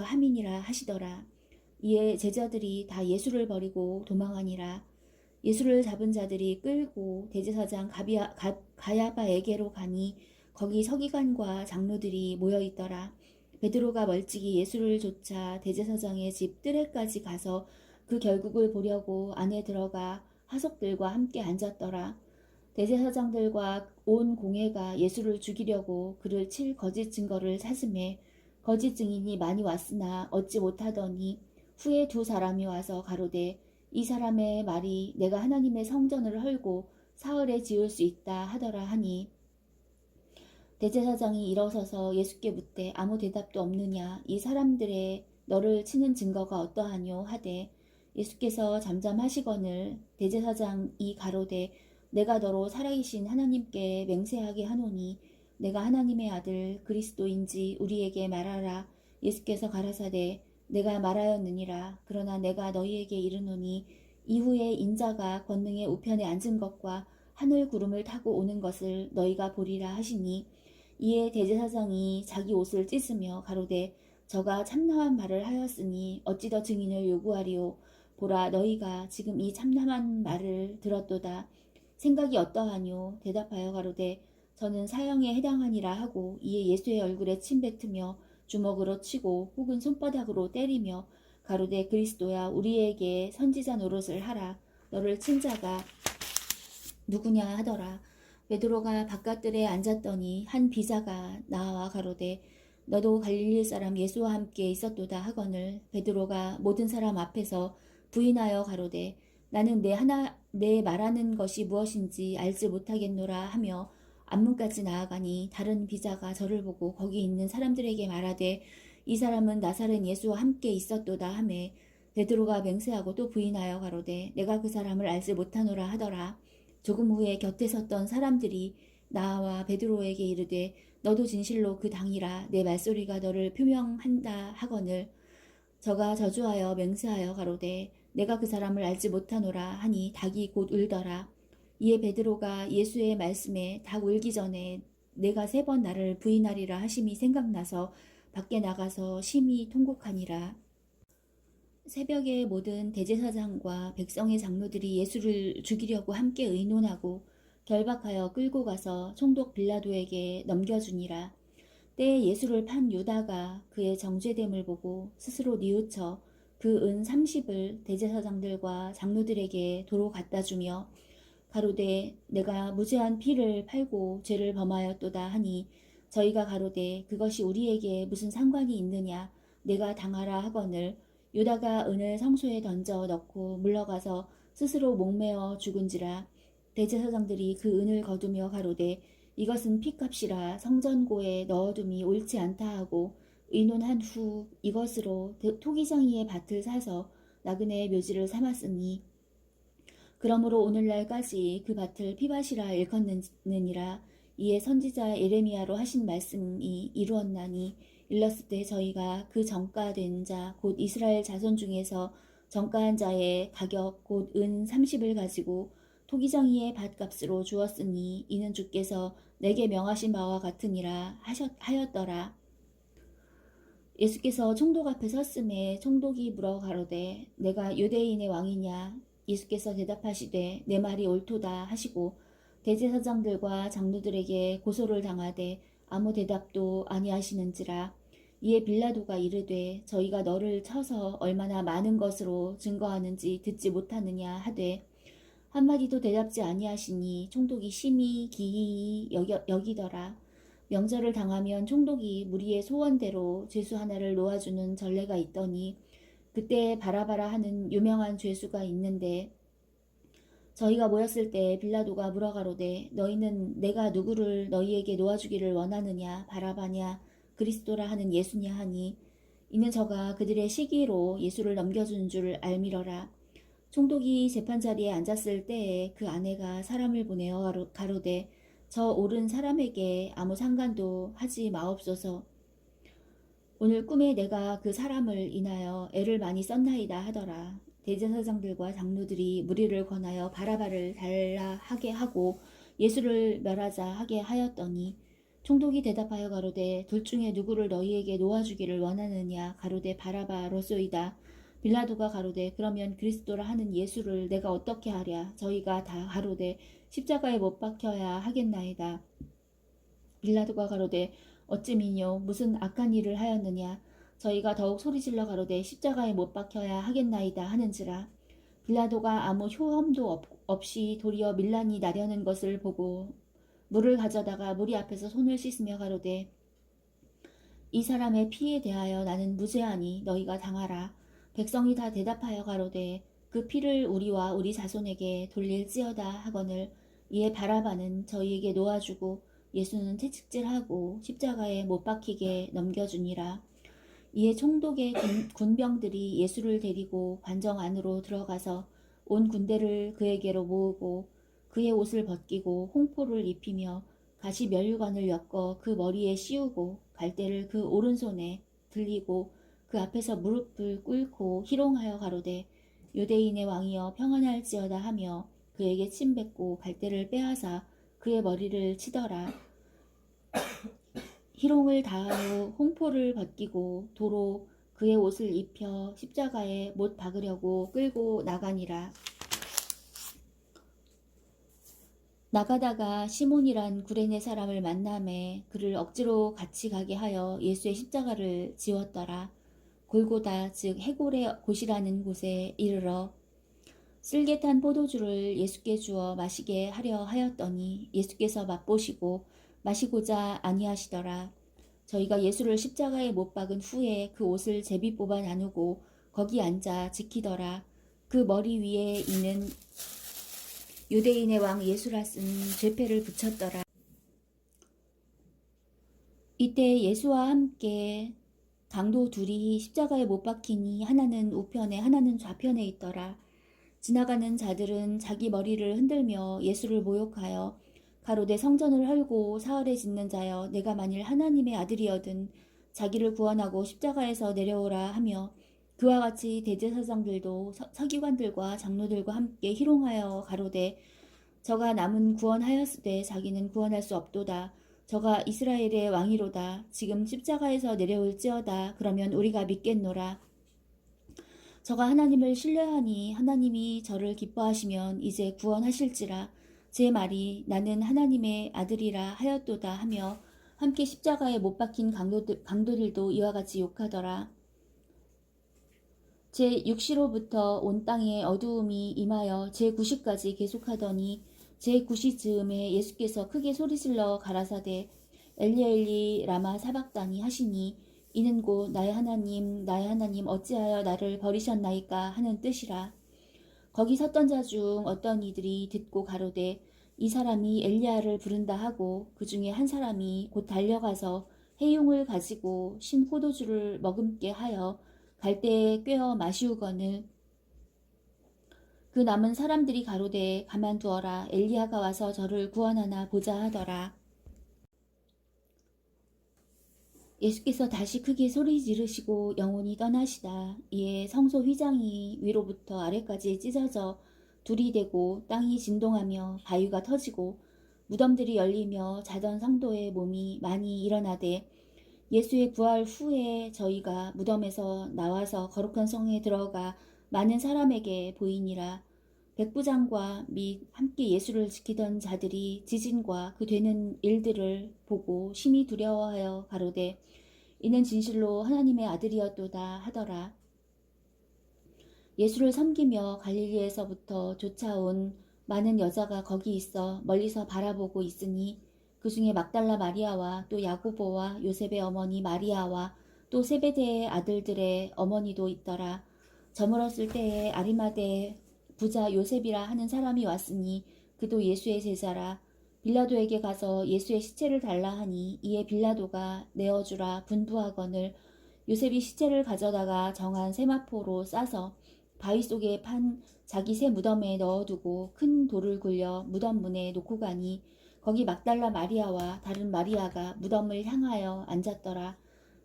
함이니라 하시더라. 이에 제자들이 다 예수를 버리고 도망하니라. 예수를 잡은 자들이 끌고 대제사장 가야바에게로 가니 거기 서기관과 장로들이 모여 있더라. 베드로가 멀찍이 예수를 쫓아 대제사장의 집 뜰에까지 가서 그 결국을 보려고 안에 들어가 하석들과 함께 앉았더라. 대제사장들과 온 공회가 예수를 죽이려고 그를 칠 거짓 증거를 찾음에 거짓 증인이 많이 왔으나 얻지 못하더니 후에 두 사람이 와서 가로되 이 사람의 말이 내가 하나님의 성전을 헐고 사흘에 지을 수 있다 하더라 하니 대제사장이 일어서서 예수께 묻되 아무 대답도 없느냐 이 사람들의 너를 치는 증거가 어떠하뇨 하되 예수께서 잠잠하시거늘 대제사장이 가로되 내가 너로 살아계신 하나님께 맹세하게 하노니 내가 하나님의 아들 그리스도인지 우리에게 말하라. 예수께서 가라사대 내가 말하였느니라. 그러나 내가 너희에게 이르노니 이후에 인자가 권능의 우편에 앉은 것과 하늘 구름을 타고 오는 것을 너희가 보리라 하시니 이에 대제사장이 자기 옷을 찢으며 가로되 저가 참남한 말을 하였으니 어찌 더 증인을 요구하리오. 보라 너희가 지금 이 참남한 말을 들었도다. 생각이 어떠하뇨. 대답하여 가로되 저는 사형에 해당하니라 하고 이에 예수의 얼굴에 침 뱉으며 주먹으로 치고 혹은 손바닥으로 때리며 가로되 그리스도야 우리에게 선지자 노릇을 하라. 너를 친 자가 누구냐 하더라. 베드로가 바깥들에 앉았더니 한 비자가 나와 가로되 너도 갈릴리 사람 예수와 함께 있었도다 하거늘 베드로가 모든 사람 앞에서 부인하여 가로되 나는 내 말하는 것이 무엇인지 알지 못하겠노라 하며 앞문까지 나아가니 다른 비자가 저를 보고 거기 있는 사람들에게 말하되 이 사람은 나사렛 예수와 함께 있었도다 하매 베드로가 맹세하고 또 부인하여 가로되 내가 그 사람을 알지 못하노라 하더라. 조금 후에 곁에 섰던 사람들이 나와 베드로에게 이르되 너도 진실로 그 당이라 내 말소리가 너를 표명한다 하거늘 저가 저주하여 맹세하여 가로되 내가 그 사람을 알지 못하노라 하니 닭이 곧 울더라. 이에 베드로가 예수의 말씀에 닭 울기 전에 내가 3번 나를 부인하리라 하심이 생각나서 밖에 나가서 심히 통곡하니라. 새벽에 모든 대제사장과 백성의 장로들이 예수를 죽이려고 함께 의논하고 결박하여 끌고 가서 총독 빌라도에게 넘겨주니라. 때에 예수를 판 유다가 그의 정죄됨을 보고 스스로 뉘우쳐 그 은 30을 대제사장들과 장로들에게 도로 갖다 주며 가로되 내가 무죄한 피를 팔고 죄를 범하였도다 하니 저희가 가로되 그것이 우리에게 무슨 상관이 있느냐 내가 당하라 하거늘 유다가 은을 성소에 던져 넣고 물러가서 스스로 목매어 죽은지라 대제사장들이 그 은을 거두며 가로되 이것은 피값이라 성전고에 넣어둠이 옳지 않다 하고 의논한 후 이것으로 토기장이의 밭을 사서 나그네의 묘지를 삼았으니 그러므로 오늘날까지 그 밭을 피밭이라 일컫느니라. 이에 선지자 예레미야로 하신 말씀이 이루었나니 일렀을 때 저희가 그 정가된 자 곧 이스라엘 자손 중에서 정가한 자의 가격 곧 은 30을 가지고 토기장이의 밭값으로 주었으니 이는 주께서 내게 명하신 바와 같으니라 하였더라. 예수께서 총독 앞에 섰음에 총독이 물어 가로되 내가 유대인의 왕이냐 예수께서 대답하시되 내 말이 옳도다 하시고 대제사장들과 장로들에게 고소를 당하되 아무 대답도 아니하시는지라. 이에 빌라도가 이르되 저희가 너를 쳐서 얼마나 많은 것으로 증거하는지 듣지 못하느냐 하되 한마디도 대답지 아니하시니 총독이 심히 기이히 여기더라. 명절을 당하면 총독이 무리의 소원대로 죄수 하나를 놓아주는 전례가 있더니 그때 바라바라 하는 유명한 죄수가 있는데 저희가 모였을 때 빌라도가 물어가로되 너희는 내가 누구를 너희에게 놓아주기를 원하느냐 바라바냐 그리스도라 하는 예수냐 하니 이는 저가 그들의 시기로 예수를 넘겨준 줄 알미러라. 총독이 재판자리에 앉았을 때에 그 아내가 사람을 보내어 가로되 저 옳은 사람에게 아무 상관도 하지 마옵소서. 오늘 꿈에 내가 그 사람을 인하여 애를 많이 썼나이다 하더라. 대제사장들과 장로들이 무리를 권하여 바라바를 달라 하게 하고 예수를 멸하자 하게 하였더니 총독이 대답하여 가로되 둘 중에 누구를 너희에게 놓아주기를 원하느냐 가로되 바라바로소이다. 빌라도가 가로되 그러면 그리스도라 하는 예수를 내가 어떻게 하랴. 저희가 다 가로되 십자가에 못 박혀야 하겠나이다. 빌라도가 가로되 어찌미뇨 무슨 악한 일을 하였느냐. 저희가 더욱 소리질러 가로되 십자가에 못 박혀야 하겠나이다 하는지라. 빌라도가 아무 효험도 없이 도리어 밀란이 나려는 것을 보고 물을 가져다가 무리 앞에서 손을 씻으며 가로되 이 사람의 피에 대하여 나는 무죄하니 너희가 당하라. 백성이 다 대답하여 가로되 그 피를 우리와 우리 자손에게 돌릴지어다 하거늘. 이에 바라바는 저희에게 놓아주고 예수는 채찍질하고 십자가에 못 박히게 넘겨주니라. 이에 총독의 군병들이 예수를 데리고 관정 안으로 들어가서 온 군대를 그에게로 모으고 그의 옷을 벗기고 홍포를 입히며 가시 면류관을 엮어 그 머리에 씌우고 갈대를 그 오른손에 들리고 그 앞에서 무릎을 꿇고 희롱하여 가로되 유대인의 왕이여 평안할지어다 하며 그에게 침 뱉고 갈대를 빼앗아 그의 머리를 치더라. 희롱을 다하여 홍포를 벗기고 도로 그의 옷을 입혀 십자가에 못 박으려고 끌고 나가니라. 나가다가 시몬이란 구레네 사람을 만남에 그를 억지로 같이 가게 하여 예수의 십자가를 지웠더라. 골고다 즉 해골의 곳이라는 곳에 이르러 쓸개 탄 포도주를 예수께 주어 마시게 하려 하였더니 예수께서 맛보시고 마시고자 아니하시더라. 저희가 예수를 십자가에 못 박은 후에 그 옷을 제비 뽑아 나누고 거기 앉아 지키더라. 그 머리 위에 있는 유대인의 왕 예수라 쓴 죄패를 붙였더라. 이때 예수와 함께 강도 둘이 십자가에 못 박히니 하나는 우편에 하나는 좌편에 있더라. 지나가는 자들은 자기 머리를 흔들며 예수를 모욕하여 가로되 성전을 헐고 사흘에 짓는 자여 내가 만일 하나님의 아들이어든 자기를 구원하고 십자가에서 내려오라 하며 그와 같이 대제사장들도 서기관들과 장로들과 함께 희롱하여 가로되 저가 남은 구원하였으되 자기는 구원할 수 없도다. 저가 이스라엘의 왕이로다. 지금 십자가에서 내려올지어다. 그러면 우리가 믿겠노라. 저가 하나님을 신뢰하니 하나님이 저를 기뻐하시면 이제 구원하실지라. 제 말이 나는 하나님의 아들이라 하였도다 하며 함께 십자가에 못 박힌 강도들도 이와 같이 욕하더라. 제6시로부터 온 땅에 어두움이 임하여 제9시까지 계속하더니 제9시 즈음에 예수께서 크게 소리질러 가라사대 엘리 엘리 라마 사박다니 하시니 이는 곧 나의 하나님 어찌하여 나를 버리셨나이까 하는 뜻이라. 거기 섰던 자 중 어떤 이들이 듣고 가로되 이 사람이 엘리야를 부른다 하고 그 중에 한 사람이 곧 달려가서 해용을 가지고 신 포도주를 머금게 하여 갈대에 꿰어 마시우거늘 그 남은 사람들이 가로되 가만두어라. 엘리야가 와서 저를 구원하나 보자 하더라. 예수께서 다시 크게 소리 지르시고 영혼이 떠나시다. 이에 성소 휘장이 위로부터 아래까지 찢어져 둘이 되고 땅이 진동하며 바위가 터지고 무덤들이 열리며 자던 성도의 몸이 많이 일어나되 예수의 부활 후에 저희가 무덤에서 나와서 거룩한 성에 들어가 많은 사람에게 보이니라. 백부장과 및 함께 예수를 지키던 자들이 지진과 그 되는 일들을 보고 심히 두려워하여 가로되 이는 진실로 하나님의 아들이었도다 하더라. 예수를 섬기며 갈릴리에서부터 쫓아온 많은 여자가 거기 있어 멀리서 바라보고 있으니 그 중에 막달라 마리아와 또 야고보와 요셉의 어머니 마리아와 또 세베대의 아들들의 어머니도 있더라. 저물었을 때에 아리마대 부자 요셉이라 하는 사람이 왔으니 그도 예수의 제자라. 빌라도에게 가서 예수의 시체를 달라 하니 이에 빌라도가 내어주라 분부하거늘 요셉이 시체를 가져다가 정한 세마포로 싸서 바위 속에 판 자기 새 무덤에 넣어두고 큰 돌을 굴려 무덤 문에 놓고 가니 거기 막달라 마리아와 다른 마리아가 무덤을 향하여 앉았더라.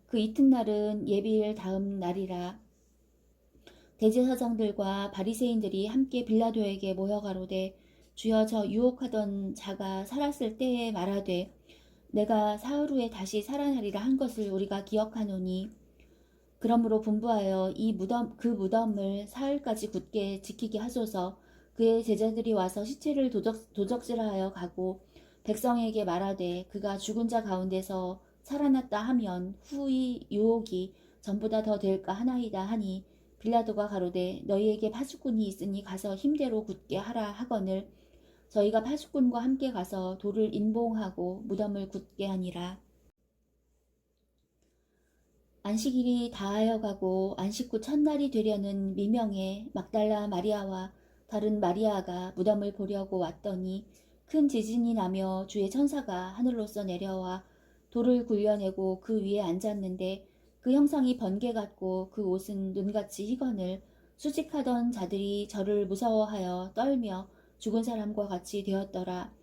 그 이튿날은 예비일 다음 날이라. 대제사장들과 바리새인들이 함께 빌라도에게 모여 가로되 주여 저 유혹하던 자가 살았을 때에 말하되 내가 사흘 후에 다시 살아나리라 한 것을 우리가 기억하노니 그러므로 분부하여 그 무덤을 사흘까지 굳게 지키게 하소서. 그의 제자들이 와서 시체를 도적질하여 가고 백성에게 말하되 그가 죽은 자 가운데서 살아났다 하면 후이 유혹이 전보다 더 될까 하나이다 하니 빌라도가 가로되 너희에게 파수꾼이 있으니 가서 힘대로 굳게 하라 하거늘 저희가 파수꾼과 함께 가서 돌을 인봉하고 무덤을 굳게 하니라. 안식일이 다하여 가고 안식 후 첫날이 되려는 미명에 막달라 마리아와 다른 마리아가 무덤을 보려고 왔더니 큰 지진이 나며 주의 천사가 하늘로서 내려와 돌을 굴려내고 그 위에 앉았는데 그 형상이 번개 같고 그 옷은 눈같이 희건을 수직하던 자들이 저를 무서워하여 떨며 죽은 사람과 같이 되었더라.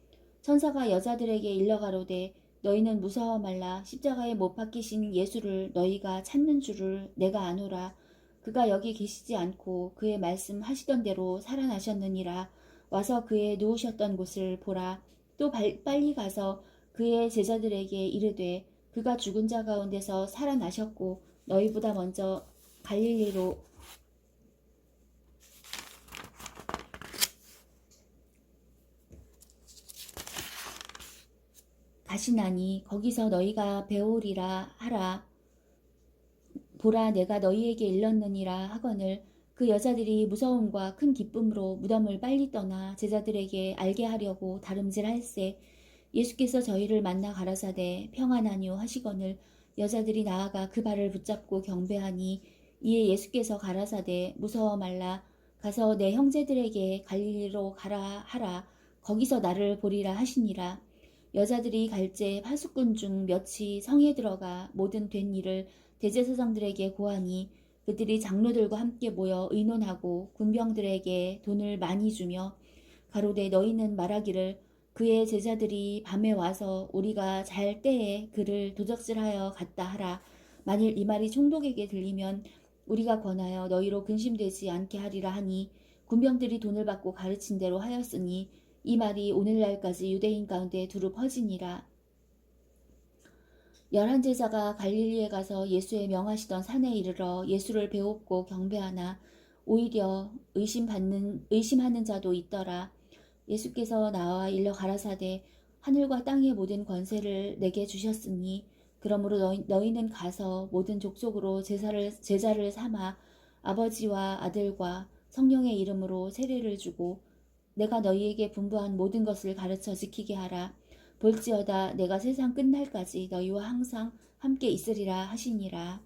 천사가 여자들에게 일러가로되 너희는 무서워 말라. 십자가에 못 박히신 예수를 너희가 찾는 줄을 내가 아노라. 그가 여기 계시지 않고 그의 말씀하시던 대로 살아나셨느니라. 와서 그의 누우셨던 곳을 보라. 또 빨리 가서 그의 제자들에게 이르되 그가 죽은 자 가운데서 살아나셨고 너희보다 먼저 갈릴리로 가시나니 거기서 너희가 배우리라 하라. 보라 내가 너희에게 일렀느니라 하거늘 그 여자들이 무서움과 큰 기쁨으로 무덤을 빨리 떠나 제자들에게 알게 하려고 다름질할세. 예수께서 저희를 만나 가라사대 평안하뇨 하시거늘 여자들이 나아가 그 발을 붙잡고 경배하니 이에 예수께서 가라사대 무서워 말라. 가서 내 형제들에게 갈릴리로 가라 하라. 거기서 나를 보리라 하시니라. 여자들이 갈제 파수꾼 중 몇이 성에 들어가 모든 된 일을 대제사장들에게 고하니 그들이 장로들과 함께 모여 의논하고 군병들에게 돈을 많이 주며 가로되 너희는 말하기를 그의 제자들이 밤에 와서 우리가 잘 때에 그를 도적질하여 갔다 하라. 만일 이 말이 총독에게 들리면 우리가 권하여 너희로 근심되지 않게 하리라 하니 군병들이 돈을 받고 가르친 대로 하였으니 이 말이 오늘날까지 유대인 가운데 두루 퍼지니라. 11제자가 갈릴리에 가서 예수의 명하시던 산에 이르러 예수를 배웁고 경배하나 오히려 의심하는 자도 있더라. 예수께서 나와 일러 가라사대 하늘과 땅의 모든 권세를 내게 주셨으니 그러므로 너희는 가서 모든 족속으로 제자를 삼아 아버지와 아들과 성령의 이름으로 세례를 주고 내가 너희에게 분부한 모든 것을 가르쳐 지키게 하라. 볼지어다 내가 세상 끝날까지 너희와 항상 함께 있으리라 하시니라.